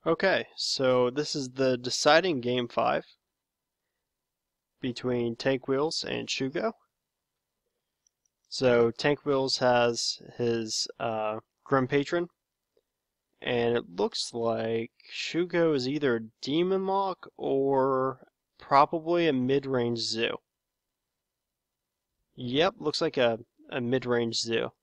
Okay, so this is the deciding game 5 between Tank Wheels and Shugo. So Tank Wheels has his Grim Patron, and it looks like Shugo is either Demon Lock or probably a mid-range Zoo. Yep, looks like a mid-range Zoo.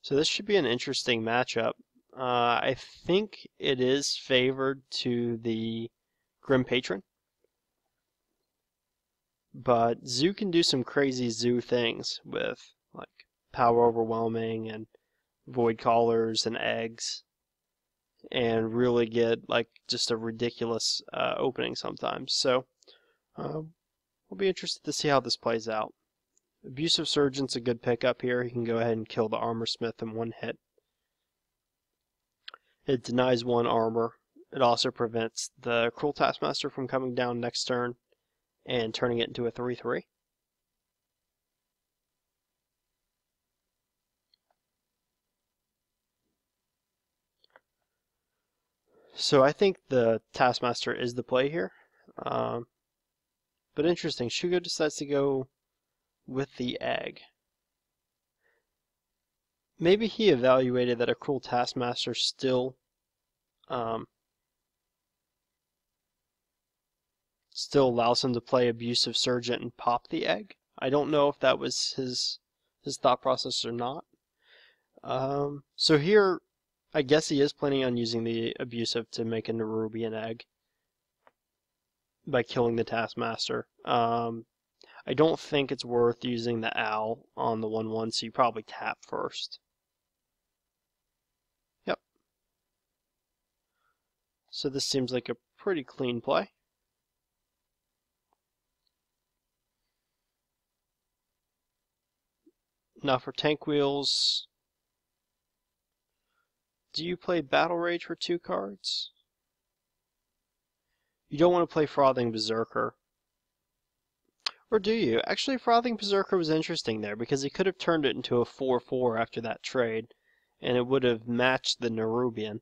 So this should be an interesting matchup. I think it is favored to the Grim Patron, but Zoo can do some crazy Zoo things with like power overwhelming and void collars and eggs, and really get like just a ridiculous opening sometimes. So we'll be interested to see how this plays out. Abusive Surgeon's a good pickup here. He can go ahead and kill the Armor Smith in one hit. It denies 1 armor. It also prevents the Cruel Taskmaster from coming down next turn and turning it into a 3/3. So I think the Taskmaster is the play here. But interesting, Shugo decides to go with the egg. Maybe he evaluated that a Cruel Taskmaster still allows him to play Abusive Surgeon and pop the egg. I don't know if that was his thought process or not. So here, I guess he is planning on using the Abusive to make a Nerubian egg by killing the Taskmaster. I don't think it's worth using the Owl on the 1/1, so you probably tap first. Yep. So this seems like a pretty clean play. Now for Tank Wheels, do you play Battle Rage for 2 cards? You don't want to play Frothing Berserker. Or do you? Actually, Frothing Berserker was interesting there because he could have turned it into a 4/4 after that trade, and it would have matched the Nerubian.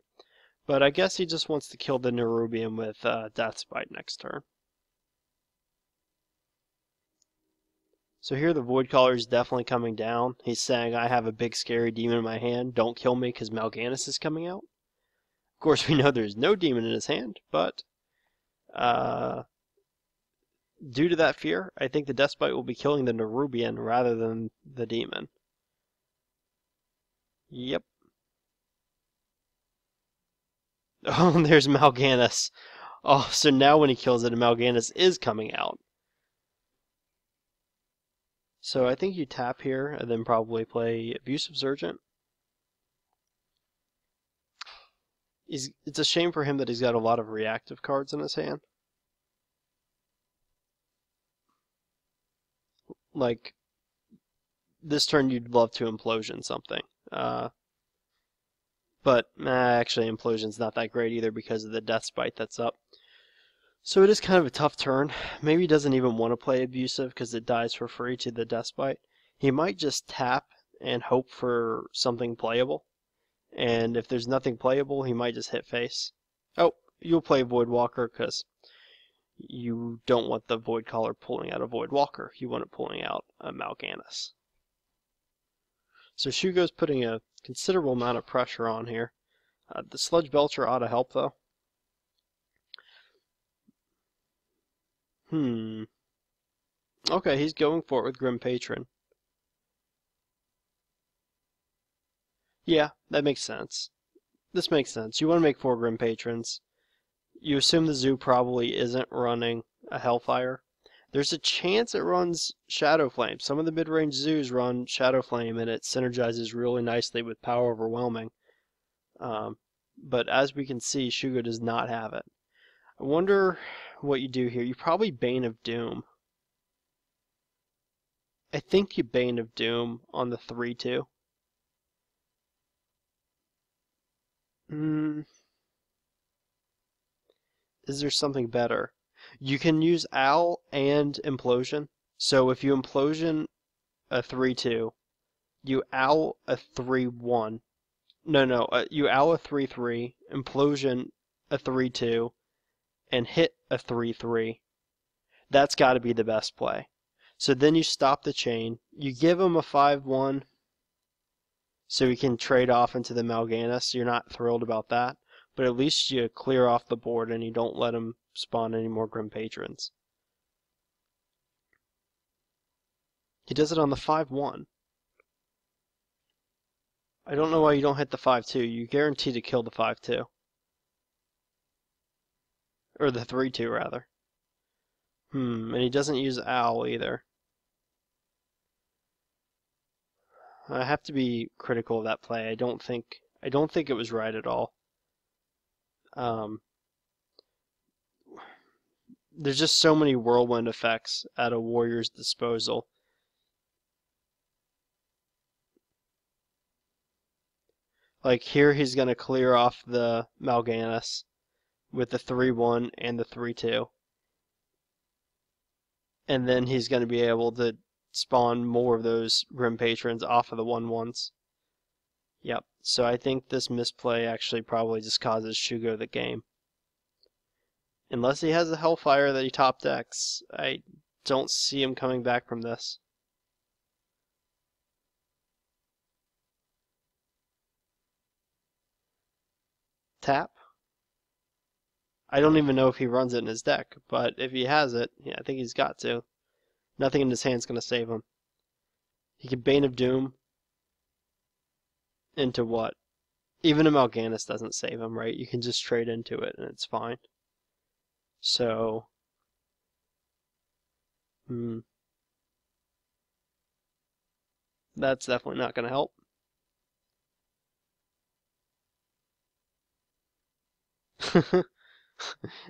But I guess he just wants to kill the Nerubian with Deathbite next turn. So here the Void Caller is definitely coming down. He's saying, I have a big scary demon in my hand. Don't kill me because Mal'Ganis is coming out. Of course, we know there's no demon in his hand, but due to that fear, I think the Deathbite will be killing the Nerubian rather than the demon. Yep. Oh, there's Mal'Ganis. Oh, so now when he kills it, Mal'Ganis is coming out. So I think you tap here and then probably play Abusive Surgeon. It's a shame for him that he's got a lot of reactive cards in his hand. Like, this turn you'd love to Implosion something. But actually Implosion's not that great either because of the Deathbite that's up. So it is kind of a tough turn. Maybe he doesn't even want to play Abusive because it dies for free to the Deathbite. He might just tap and hope for something playable. And if there's nothing playable, he might just hit face. Oh, you'll play Voidwalker because you don't want the Void Caller pulling out a Voidwalker. You want it pulling out a Mal'Ganis. So Shugo's putting a considerable amount of pressure on here. The Sludge Belcher ought to help, though. Okay, he's going for it with Grim Patron. Yeah, that makes sense. This makes sense. You want to make 4 Grim Patrons. You assume the Zoo probably isn't running a Hellfire. There's a chance it runs Shadow Flame. Some of the mid-range Zoos run Shadow Flame, and it synergizes really nicely with Power Overwhelming. But as we can see, Shugo does not have it. I wonder what you do here. You probably Bane of Doom. I think you Bane of Doom on the 3/2. Is there something better? You can use Owl and Implosion. So if you Implosion a 3/2, you Owl a 3/1, No. You owl a 3/3, implosion a 3/2, and hit a 3/3. That's got to be the best play. So then you stop the chain. You give him a 5/1 so he can trade off into the Mal'Ganis. You're not thrilled about that, but at least you clear off the board and you don't let him spawn any more Grim Patrons. He does it on the 5/1. I don't know why you don't hit the 5/2. You guarantee to kill the 5/2. Or the 3/2, rather. And he doesn't use Owl either. I have to be critical of that play. I don't think it was right at all. There's just so many whirlwind effects at a warrior's disposal. Like here he's going to clear off the Mal'Ganis with the 3/1 and the 3/2. And then he's going to be able to spawn more of those Grim Patrons off of the 1/1s. Yep, so I think this misplay actually probably just causes Shugo the game. Unless he has a Hellfire that he top decks, I don't see him coming back from this. Tap? I don't even know if he runs it in his deck, but if he has it, yeah, I think he's got to. Nothing in his hand's going to save him. He could Bane of Doom into what? Even a Mal'Ganis doesn't save him, right? You can just trade into it and it's fine. So, that's definitely not going to help.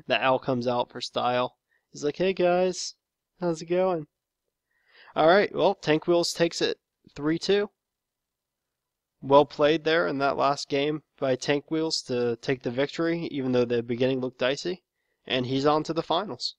The owl comes out for style. He's like, hey guys, how's it going? Alright, well, Tank Wheels takes it 3-2. Well played there in that last game by Tank Wheels to take the victory, even though the beginning looked dicey. And he's on to the finals.